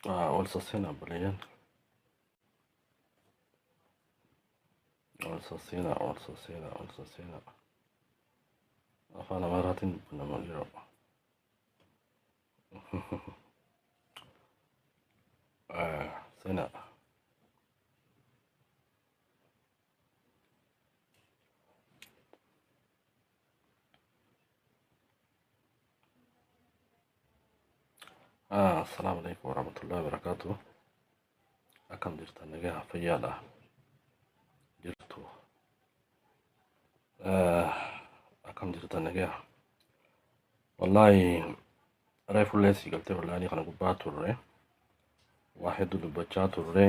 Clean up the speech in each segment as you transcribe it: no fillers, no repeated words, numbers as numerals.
Olsasena boliyan. Olsasena. Afaan Amaaraatiin nama jira. Sena. Assalamu alaikum warahmatullahi wabarakatuh. Akkam jirtan nagaa fayyaadha jirtu. Akkam jirtan nagaa. Wallahi reefullee si galtee wallahi kana gubbaa turre. Waa hedduu dubbachaa turre.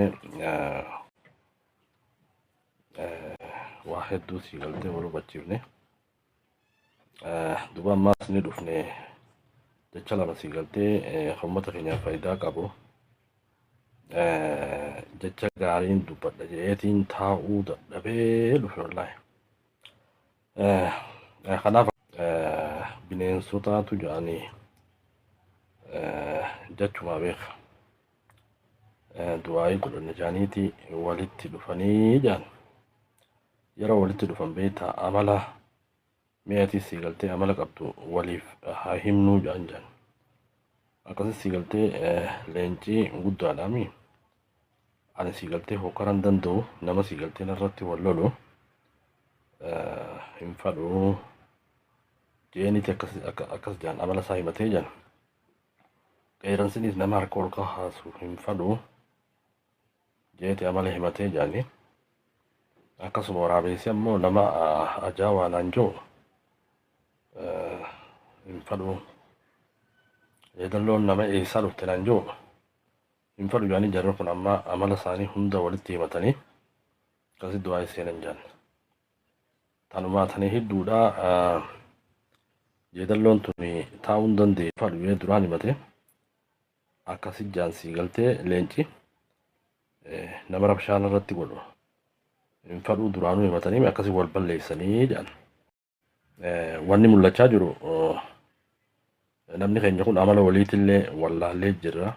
Waa hedduu si galtee wal hubachiifne. Duba ammaas ni dhufne jecha lama si galtee uummata keenyaaf faayidaa qabu. Jecha gaariin dubbadha jedheetiin taa'uu dadhabee dhufe wallahi. Kanaaf bineensotaatu jedhanii jechumaa beeka. Du'aayii godhanne jaaniiti walitti dhufanii jedhan. Yeroo walitti dhufan beektaa amala mi'aatii si galtee amala qabdu waliif haa himnuu jedhan. Akkasii si galtee leencii guddaadhaami. Ani si galtee hokkaran danda'u nama si galtee narratti wal lolu hin fadhu jeeniiti akkas jedhan amala isaa himatee jedhan. Qeeransinis nama harka ol kaasu hin fadhu jeeti amala himatee jedhani. Akkasuma waraabessi ammoo nama ajaa'ibaan jiru hin fadhu. Yeedalloon nama eessaa dhufte naan jiru hin fadhu jedhanii jarri kun amma amala isaanii hunda walitti himatanii akkasii du'aa seenan jedhan. Tanumaa tanii hedduudha. Yeedalloon tuni taa'uu hin dandeenye fadhu yoo duraan himate akkasii jaansii galtee leenci nama rabshaan irratti godhu hin fadhu duraanuu himatanii akkasii wal balleessanii jedhan. Wanni mul'achaa jiru namni keenya kun amala waliitillee wallaallee jirra.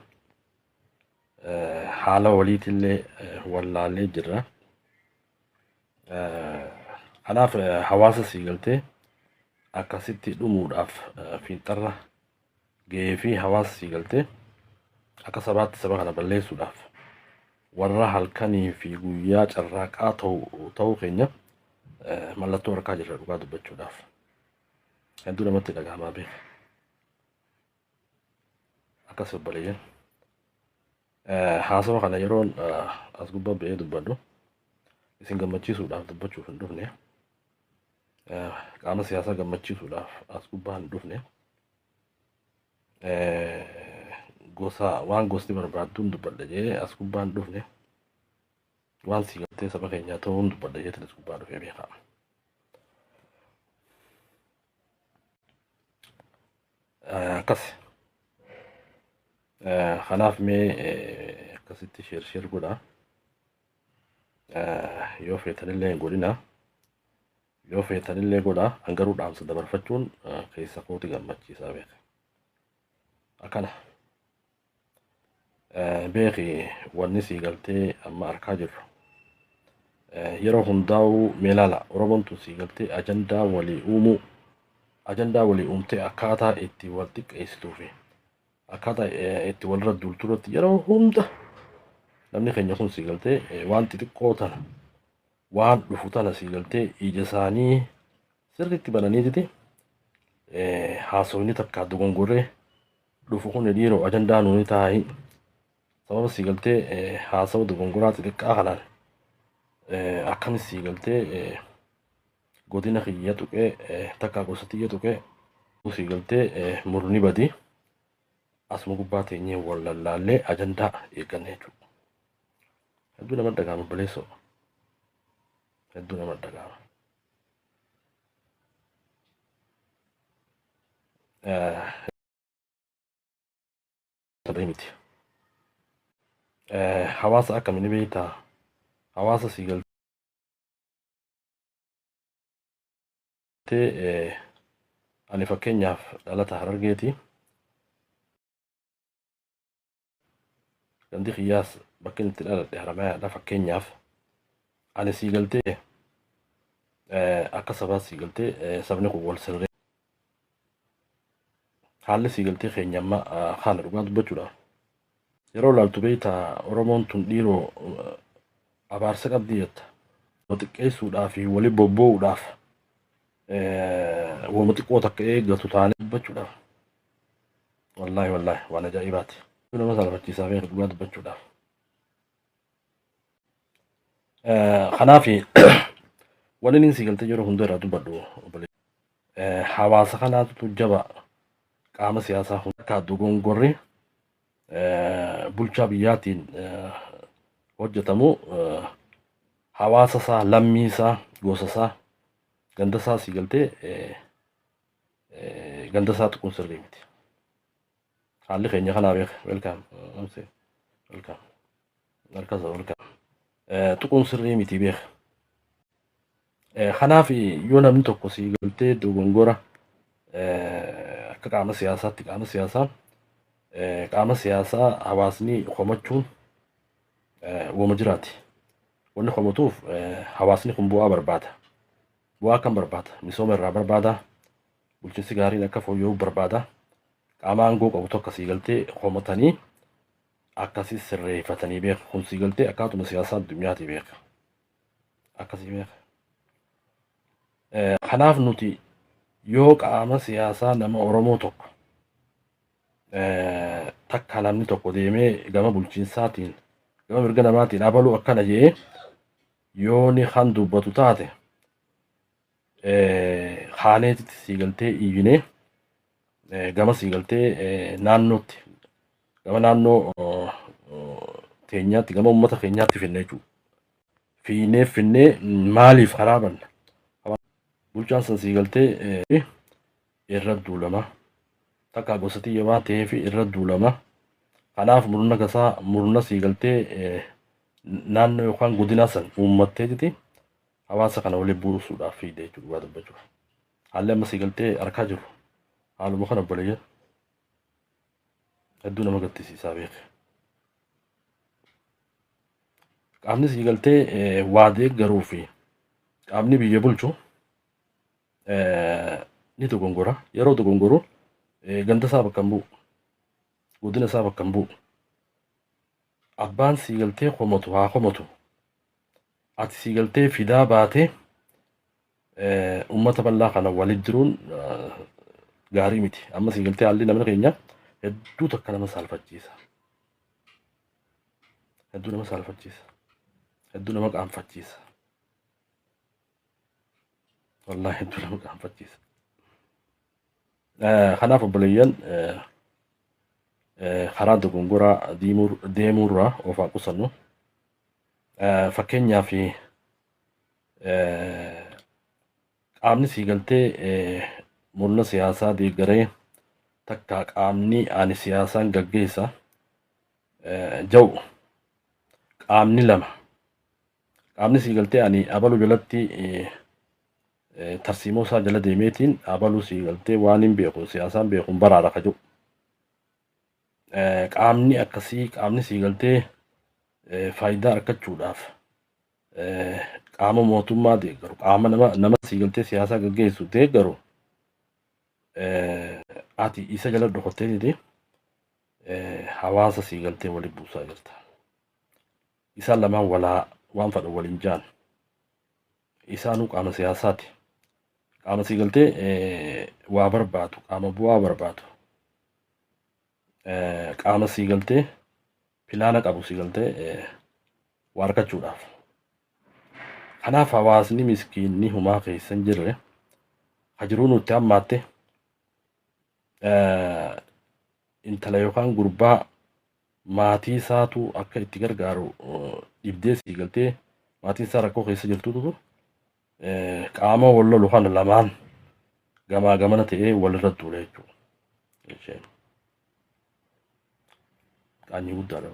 Haala waliitillee wallaallee jirra. Kanaaf hawaasa si galtee akkasitti dhumuudhaaf fiixarra gahee fi hawaasa si galtee akka sabaatti saba kana balleessuudhaaf warra halkanii fi guyyaa carraaqaa ta'uu keenya mallattoo harkaa jirra dhugaa dubbachuudhaaf. Hedduu namatti dhagahamaa beeka. Akkas obboleeyyan. Haasawa kana yeroon as gubbaa ba'ee dubbadhu isin gammachiisuudhaaf dubbachuuf hin dhufne. Qaama siyaasaa gammachiisuudhaaf as gubbaa hin dhufne. Waan gosti barbaadduun dubbadha jee as gubbaa hin dhufne. Waan si galtee saba keenyaa ta'uun dubbadha jeetiin as gubbaa dhufee beekaa. Akkas. Kanaaf mee akkasitti sheer godha. Yoo feetanillee hin godhina. Yoo feetanillee godha hangaruu dhaamsa dabarfachuun keessa kooti gammachiisaa beeka. Akkana. Beeki wanni si galtee amma harkaa jirru. Yeroo hundaa'uu meelaala Oromoontu si galtee ajandaa walii uumtee akkaataa itti wal xiqqeessituufi akkaataa itti walirra duulturatti yeroo hunda namni keenya kun si galtee waan xixiqqoo tana waan dhufu tana si galtee ija isaanii sirriitti bananiititi haasawni takka dogongorree dhufu kun dhiiroo ajandaa nuuni taa'ii sababa si galtee haasawa dogongoraa xixiqqaa kanaan akkamis si galtee godina kiyya tuqee takka gosa tiyya tuqee si galtee murni badii asuma gubbaa teenyee wal lallaallee ajandaa eegganne jechuudha. Hedduu nama dhagahama baleessoo. Hedduu nama dhagahama. Taphee miti. Hawaasa akkamiin beektaa? Hawaasa si galtee ani fakkeenyaaf dhalata Harargeeti. gandi qiyaas bakkin itti dhaladhe Haramayaadha fakkeenyaaf ani sii galtee akka sabaa sii galtee sabni kun wal sirree haalli sii galtee keenya amma haala dhugaa dubbachuudha. Yeroo laaltu beektaa Oromoon tun dhiiroo abaarsa qabdii jetta. Xiqqeessuudhaa fi wali bobba'uudhaaf wama xiqqoo takka eeggatu taanee dubbachuudhaaf. Wallaahi waan ajaa'ibaati. Nama salphachiisaa beeku dhugaa dubbachuudhaaf. Kanaaf wanni inni sii galtee yeroo hunda irraa dubbadhu hawaasa kanaatu jaba qaama siyaasaa hunda akka dogongorri bulchaa biyyaatiin hojjetamu hawaasa isaa lammii isaa gosa isaa ganda isaa sii galtee ganda isaa tuquun sirrii miti. Haalli keenya kanaa beeka welkaam tuquun sirrii miti beeka. Kanaaf yoo namni tokko sii galtee dogongora akka qaama siyaasaa hawaasni komachuun wama jiraati. Wanni komatuuf hawaasni kun bu'aa barbaada. Bu'aa kan barbaada misooma irraa barbaada. Bulchiinsi gaariin akka fooyya'u barbaada. Qaama aangoo qabu tokko sii galtee komatanii akkasii sirreeffatanii beeka. Kun sii galtee akkaatuma siyaasaa addunyaati beeka. Akkasii beeka. Kanaaf nuti yoo qaama siyaasaa nama Oromoo tokko takka namni tokko deemee gama bulchiinsaatiin gama mirga namaatiin abaluu akkana jee yoo ni kan dubbatu taate haaneetitti sii galtee iyyinee gama sii galtee naannootti gama naannoo keenyaatti gama uummata keenyaatti finnee jechuudha. Finnee maaliif haraabanna? Bulchaan san sii galtee irra duulama. Takka gosatii yamaa ta'ee fi irra duulama. Kanaaf murna sii galtee naannoo yookaan godina san uummatteetiti hawaasa kana waliin buusuudhaaf fiidee jechuudha dubbachuudha. Haalli amma sii galtee harkaa jiru haaluma kana obboleeyyan hedduu nama gaddisiisaa beeka. Qaamni sii galtee waa deeggaruu fi qaamni biyya bulchu ni dogongora. Yeroo dogongoru ganda isaa bakka hin bu'u. Godina isaa bakka hin bu'u. Abbaan sii galtee komatu haa komatu. Ati sii galtee fidaa baatee uummata bal'aa kana waliin jiruun gaarii miti. Amma sii galtee haalli namni keenya hedduu takka nama saalfachiisa. Hedduu nama saalfachiisa. Hedduu nama qaanfachiisa. Wallaahi hedduu nama qaanfachiisa. Kanaaf obboleeyyan karaa dogongoraa deemuurraa of haa qusannu. Fakkeenyaaf qaamni sii galtee murna siyaasaa deeggaree takka qaamni ani siyaasaan gaggeessa ja'u qaamni lama. Qaamni sii galtee ani abaluu jalatti tarsiimoo isaa jala deemeetiin abaluu sii galtee waan hin beeku siyaasaan beekuun baraara ka jiru. Qaamni akkasii qaamni sii galtee faayidaa argachuudhaaf qaama mootummaa deeggaru qaama nama sii galtee siyaasaa gaggeessu deeggaru ati isa jala dhokatteetiti hawaasa sii galtee waliin buusaa jirta. Isaan lamaan walaa waan fadhan waliin jaan. Isaanuu qaama siyaasaati. Qaama sii galtee waa barbaadu qaama bu'aa barbaadu. Qaama sii galtee pilaana qabu sii galtee waa argachuudhaaf. Kanaaf hawaasni miskiinni humaa keessa hin jirre ha jiruu nutti hammaatte intala yookaan gurbaa maatii isaatu akka itti gargaaru dhibdee sii galtee maatiin isaa rakkoo keessa jirtutu qaama wal lolu kana lamaan gamaa gamana ta'ee walirra duula jechuudha. Qaanii guddaadha.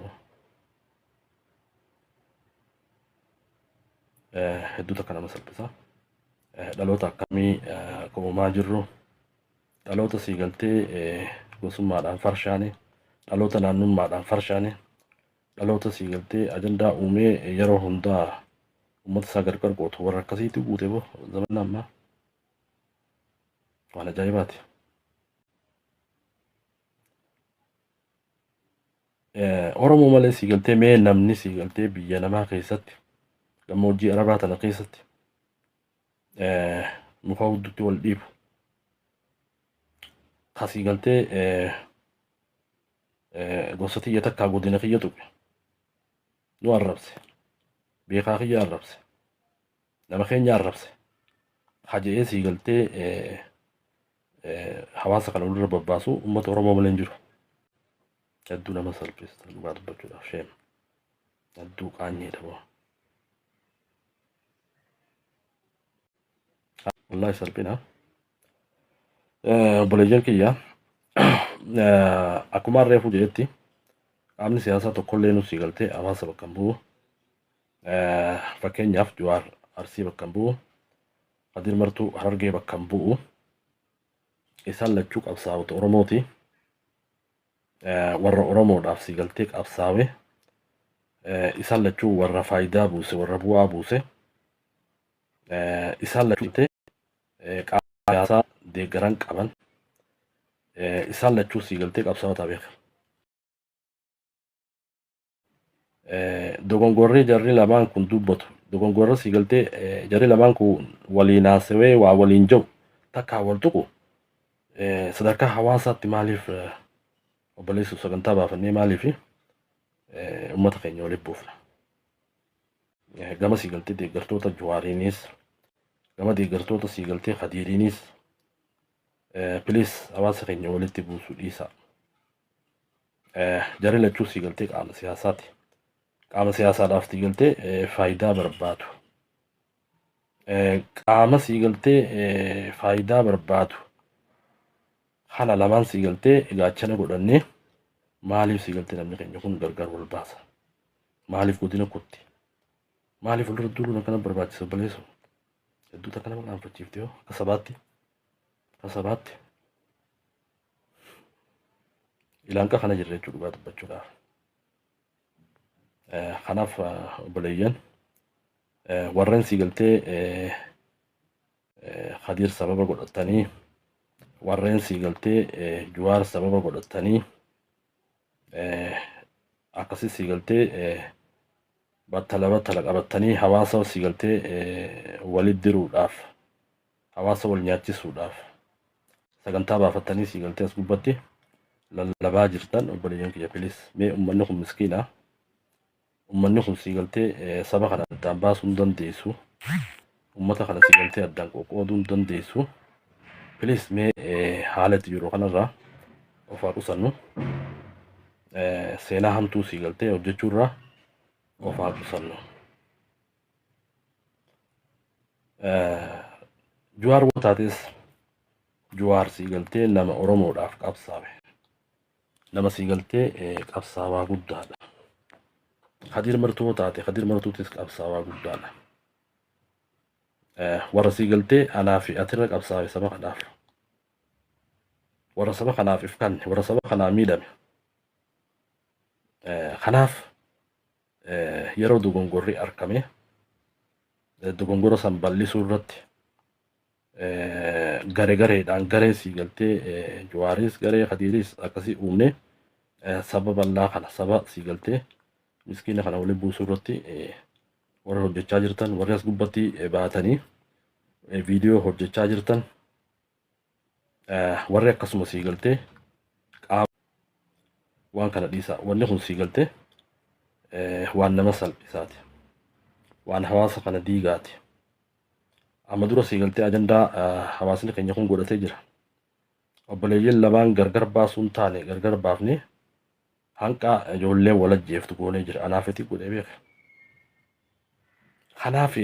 Hedduu takka nama salphisa. Dhaloota akkamii uumaa jirru dhaloota sii galtee gosummaadhaan farshaane dhaloota naannummaadhaan farshaane dhaloota sii galtee ajandaa uumee yeroo hundaa uummata isaa gargar gootu warra akkasiitti guute boo zamana ammaa waan ajaa'ibaati. Oromoo malee sii galtee mee namni sii galtee biyya namaa keessatti gammoojjii arabaa tana keessatti muka hudduutti wal dhiibu kasii galtee gosa kiyya takkaa godina kiyya tuqe nu arrabse beekaa kiyya arrabse nama keenya arrabse haja'ee sii galtee hawaasa kana walirra babbaasu uummata Oromoo malee hin jiru. Hedduu nama salphisa dhugaa dubbachuudhaaf sheem hedduu qaanyeedha boo. Wallahi salphina. Obboleeyyan kiyya akkuma reefu jedhetti qaamni siyaasaa tokkollee nu sii galtee hawaasa bakka hin bu'u. Fakkeenyaaf Jawaar Arsii bakka hin bu'u. Kadir Martuu Harargee bakka hin bu'u. Isaan lachuu qabsaa'ota Oromooti. Warra Oromoodhaaf sii galtee qabsaa'e. Isaan lachuu warra faayidaa buuse warra bu'aa buuse. Isaan lachuu qaama siyaasaa deeggaran qaban. Isaan lachuu sii galtee qabsaa'ota beeka. Dogongorri jarri lamaan kun dubbatu. Dogongorri sii galtee jarri lamaan kun waliin haasawee waa waliin jiru takkaa wal tuqu. Sadarkaa hawaasaatti maaliif obboleessuuf sagantaa baafannee maaliif uummata keenya waliin buufna. Gama sii galtee deeggartoota Jawaariinis gama deeggartoota sii galtee Kadiiriinis Please hawaasa keenya walitti buusuu dhiisa. Jarri lachuu sii galtee qaama siyaasaati. Qaama siyaasaadhaaf sii galtee faayidaa barbaadu. Qaama sii galtee faayidaa barbaadu. Kana lamaan sii galtee gaachana godhannee maaliif sii galtee namni keenya kun gargar wal baasa? Maaliif godina kutti? Maaliif walirra duuluun akkana barbaachisa obboleessu? Hedduu takka nama qaanfachiifte yoo akka sabaatti. Kasabaatti ilaanqa kana jirra jechuudha dhugaa dubbachuudhaaf. Kanaaf obboleeyyan warreen sii galtee Kadiir sababa godhatanii warreen sii galtee Jawaar sababa godhatanii akkasii sii galtee battala qabatanii hawaasa sii galtee walit diruudhaaf hawaasa wal nyaachisuudhaaf sagantaa baafattanii sii galtee as gubbatti lallabaa jirtan obboleeyyan kiyya Please mee uummanni kun miskiina. Uummanni kun sii galtee saba kana addaan baasuu hin dandeessu. Uummata kana sii galtee addaan qoqqooduu hin dandeessu. Please mee haala itti jiru kanarraa of haa qusannu. Seenaa hamtuu sii galtee hojjechuurraa of haa qusannu. Jawaar woo taates Jawaar sii galtee nama Oromoodhaaf qabsaa'e. Nama sii galtee qabsaawaa guddaadha. Kadiir Martuu taate Kadiir Martuutis qabsaawaa guddaadha. Warra sii galtee anaa fi atirra qabsaa'e saba kanaaf. Warra saba kanaaf ifkanne warra saba kanaa miidhame. Kanaaf yeroo dogongorri argame dogongora san bal'isuu irratti gareedhaan garee sii galtee Jawaaris garee Kadiiris akkasii uumne saba bal'aa kana saba sii galtee miskiina kana waliin buusuu irratti warra hojjechaa jirtan warri as gubbatti baatanii viidiyoo hojjechaa jirtan warri akkasuma sii galtee qaama waan kana dhiisa. Wanni kun sii galtee waan nama salphisaati. Waan hawaasa kana diigaati. Amma dura sii galtee ajandaa hawaasni keenya kun godhatee jira. Obboleeyyan lamaan gargar baasuun taane gargar baafne hanqa ijoollee wal ajjeeftu goonee jira. Anaafiti godhee beeka. Kanaaf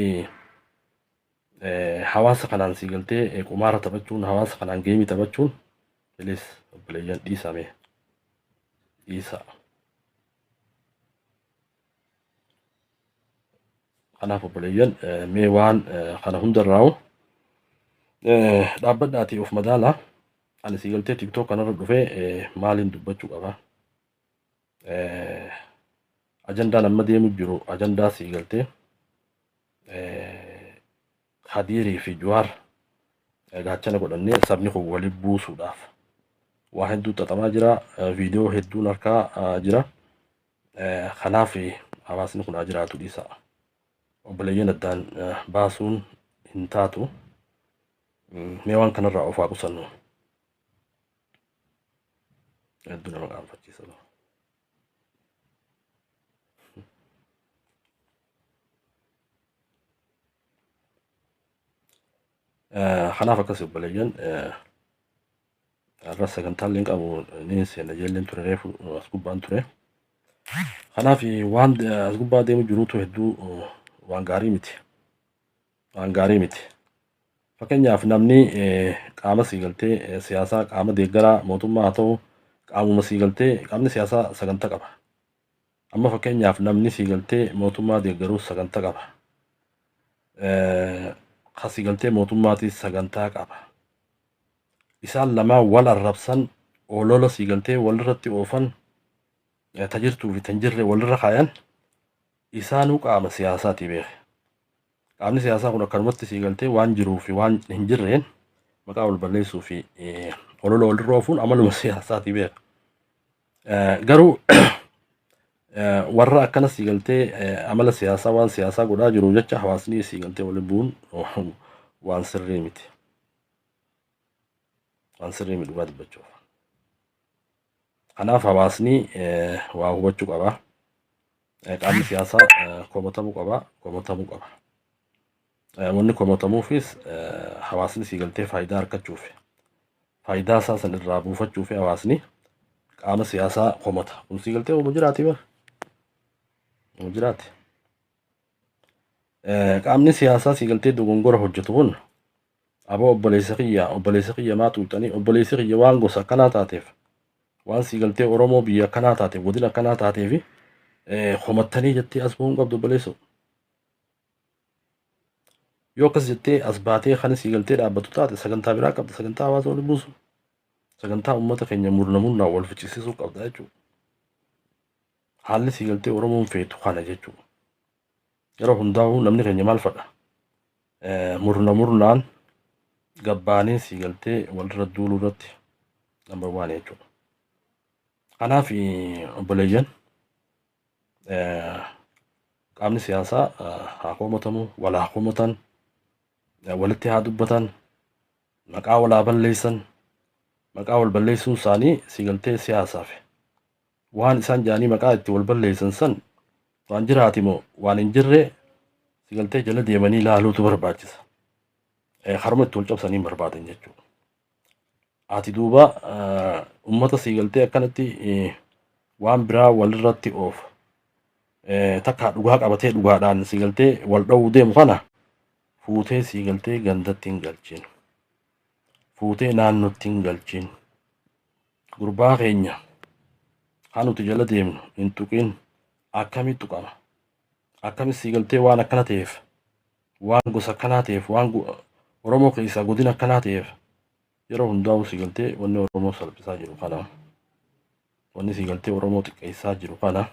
hawaasa kanaan sii galtee qumaara taphachuun hawaasa kanaan geemii taphachuun Please obboleeyyan dhiisame dhiisa. Kanaaf obboleeyyan mee waan kana hundarraa'u dhaabbadhaatii of madaala. Ani sii galtee TikTok kanarra dhufee maaliin dubbachuu qaba? ajandaa nama deemu jiru ajandaa sii galtee Hadiirii fi Jawaar gaachana godhannee sabni kun waliin buusuudhaaf waa hedduu xaxamaa jira. Viidiyoo hedduun harkaa jira. Kanaaf hawaasni kun haa jiraatu dhiisa. Obboleeyyan addaan baasuun hin taatu. Mee waan kanarraa of haa qusannu. Hedduu nama qaanfachiisa. Kanaaf akkas obboleeyyan irra sagantaaleen qabu ni seena ijoolleen ture reefu as gubbaan ture. Kanaaf waan as gubbaa deemu jiruutu hedduu waan gaarii miti. Waan gaarii miti. Fakkeenyaaf namni qaama sii galtee siyaasaa qaama deeggaraa mootummaa haa ta'u qaamuma sii galtee qaamni siyaasaa sagantaa qaba. Amma fakkeenyaaf namni sii galtee mootummaa deeggaruus sagantaa qaba. Ka sii galtee mootummaatis sagantaa qaba. Isaan lamaa wal arrabsan olola sii galtee walirratti oofan tajirtuu fi tanjirre walirra kaayan isaanuu qaama siyaasaati beeke. Qaamni siyaasaa kun akkanumatti sii galtee waan jiruu fi waan hin jirreen maqaa wal balleessuu fi olola walirra oofuun amaluma siyaasaati beeke. Garuu warra akkana sii galtee amala siyaasaa waan siyaasaa godhaa jiru jecha hawaasni sii galtee waliin bu'uun waan sirrii miti. Waan sirrii miti dhugaa dubbachuuf. Kanaaf hawaasni waa hubachuu qaba. Qaamni siyaasaa komatamuu qaba. Komatamuu qaba. Wanni komatamuufis hawaasni sii galtee faayidaa argachuuf faayidaa isaa san irraa buufachuuf hawaasni qaama siyaasaa komata. Kun sii galtee ooma jiraati bara. Ooma jiraati. Qaamni siyaasaa sii galtee dogongora hojjetu kun aboo obboleessa kiyya maa tuutanii obboleessi kiyya waan gosa akkanaa taateef waan sii galtee Oromoo biyya akkanaa taateef godina akkanaa taateef komattanii jettee as bu'uun qabdu obboleessu. Yoo akkas jettee as baatee kan sii galtee dhaabbatu taate sagantaa biraa qabda. Sagantaa hawaasa waliin buusu. Sagantaa uummata keenya murnaa wal fichisiisuu qabda jechuudha. Haalli sii galtee Oromoon feetu kana jechuudha. Yeroo hundaa'uu namni keenya maal fadha? Murnaan gabbaanii sii galtee walirra duuluu irratti number 1 jechuudha. Kanaaf obboleeyyan qaamni siyaasaa haa komatamu, wal haa komatan, walitti haa dubbatan, maqaa walaa balleessan. Maqaa wal balleessuun isaanii sii galtee siyaasaaf waan isaan jaanii maqaa itti wal balleessan san waan jiraati moo waan hin jirre sii galtee jala deemanii ilaaluutu barbaachisa. Harma itti wal cabsanii barbaadan jechuudha. Ati duuba uummata sii galtee akkanatti waan biraa walirratti oofu. Takka dhugaa qabatee dhugaadhaan sii galtee wal dha'uu deemu kana fuutee sii galtee gandatti hin galchin. Fuutee naannootti hin galchin. Gurbaa keenya haa nuti jala deemnu hin tuqin akkamitti tuqama. Akkamitti sii galtee waan akkana ta'eef waan gosa akkanaa ta'eef waan Oromoo keessaa godina akkanaa ta'eef yeroo hundaa'u sii galtee wanni Oromoo salphisaa jiru kana wanni sii galtee Oromoo xiqqeessaa jiru kana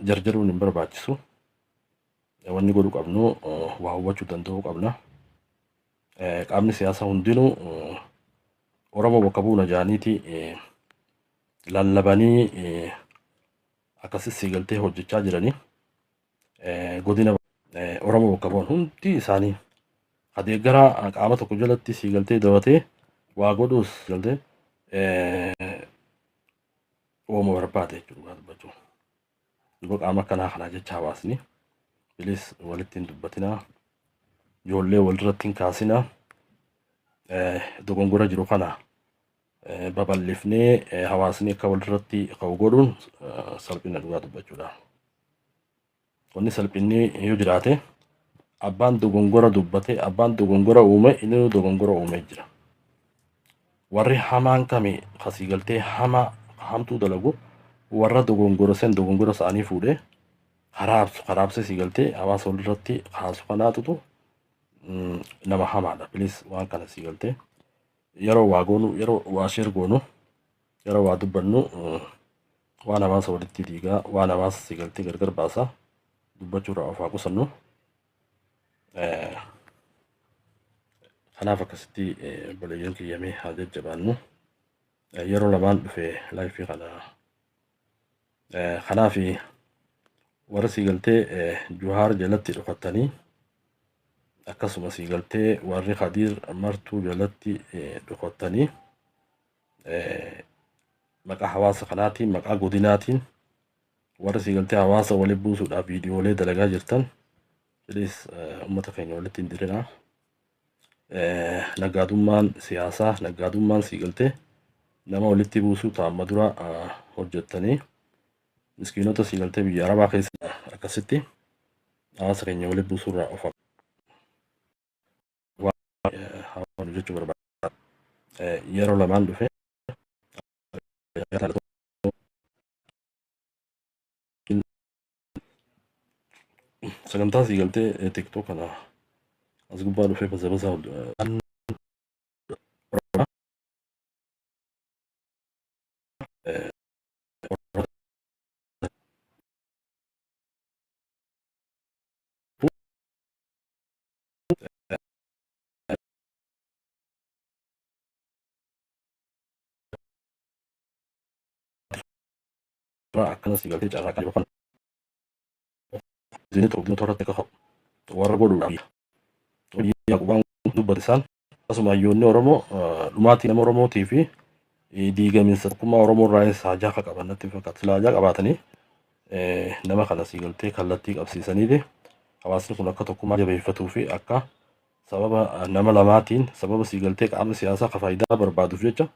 jarjaruun hin barbaachisu. Wanni godhu qabnu waa hubachuu danda'uu qabna. Qaamni siyaasaa hundinuu Oromoo bakka bu'uuna jaaniiti lallabanii akkasii sii galtee hojjechaa jiranii godina Oromoo bakka bu'an hundi isaanii adeeggaraa qaama tokko jalatti sii galtee dabatee waa godhuus galtee ooma barbaade jechuudha dubbachuu. Duba qaama akkanaa kanaa jecha hawaasni bilis walitti hin dubbatinaa. Ijoollee walirratti hin kaasinaa. Dogongora jiru kana babal'ifnee hawaasni akka walirratti ka'u godhuun salphina dhugaa dubbachuudha. Wanni salphinni yoo jiraate abbaan dogongora dubbate abbaan dogongora uume inni dogongora uume jira. Warri hamaan kami kasii galtee hamtuu dalagu warra dogongora sen dogongora isaanii fuudhee karaabse sii galtee hawaasa walirratti kaasu kanaatutu nama hamaadha. Bilis waan kana sii galtee yeroo waa goonu yeroo waa sheer goonu yeroo waa dubbannu waan hawaasa walitti diigaa, waan hawaasa siigaltee gargar baasaa dubbachuurraa of haa qusannu. Kanaaf akkasitti obboleeyyan kiyyamee haa jajjabaannu. Yeroo lamaan dhufe laayifii kana. Kanaaf warra siigaltee Juhaar jalatti dhufattanii akkasuma siigaltee warri Khadiir martuu jalatti dhufattanii maqaa hawaasa kanaatiin, maqaa godinaatiin warra siigaltee hawaasa walitti buusuudhaaf viidiyoolee dalagaa jirtan jedhees uummata keenya walitti hin dirinaa. Naggaadummaan siyaasaa, naggaadummaan siigaltee nama walitti buusuu taa'amma dura hojjettanii miskiinota siigaltee biyya Arabaa keessa akkasitti hawaasa keenya walitti buusuurraa of haa jechuu barbaada. Yeroo lamaan dhufe sagantaa siigaltee TikTok kana as gubbaa dhufee baza akkana siigaltee carraaqaa yookaan isin tokko toorratti akka warra godhuudhaaf Yaqubaan dubbatisan akkasuma hayyoonni Oromoo dhumaatii nama Oromootii fi diigamiinsa tokkummaa Oromoo irraa haajaa akka qaban natti fakkaata. Sila haajaa qabaatanii nama kana siigaltee kallattii qabsiisaniiti hawaasni kun akka tokkummaa jabeeffatuu fi akka sababa nama lamaatiin sababa siigaltee qaama siyaasaa ka faayidaa barbaaduuf jecha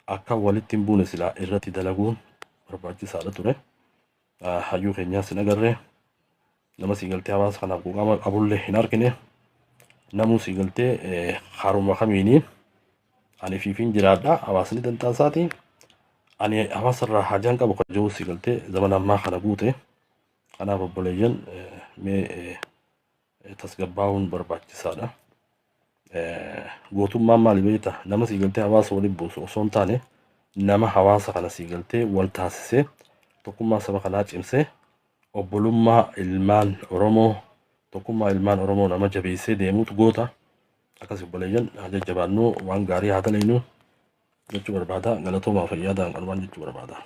akka walitti hin buune silaa irratti dalaguun barbaachisaadha ture. Hayyuu keenyaas hin agarree nama siigaltee hawaasa kanaaf quuqama qabullee hin argine. Namuu siigaltee haruma kamiini ani fiifin jiraadha hawaasni dantaa isaatiin ani hawaasarraa haajaan qabu kan jiru siigaltee zaman ammaa kana guute. Kanaaf obboleeyyan mee tasgabbaa'uun barbaachisaadha. Gootummaan maali beekta? Nama siigaltee hawaasa waliin buusu osoo hin taane nama hawaasa kana siigaltee wal taasisee tokkummaa saba kanaa cimsee obbolummaa ilmaan Oromoo tokkummaa ilmaan Oromoo nama jabeessee deemuutu goota. Akkas obboleeyyan jajjabaannuu waan gaarii haa talaynu jechuu barbaada. Galatoomaa fayyaadaan qalmaan jechuu barbaada.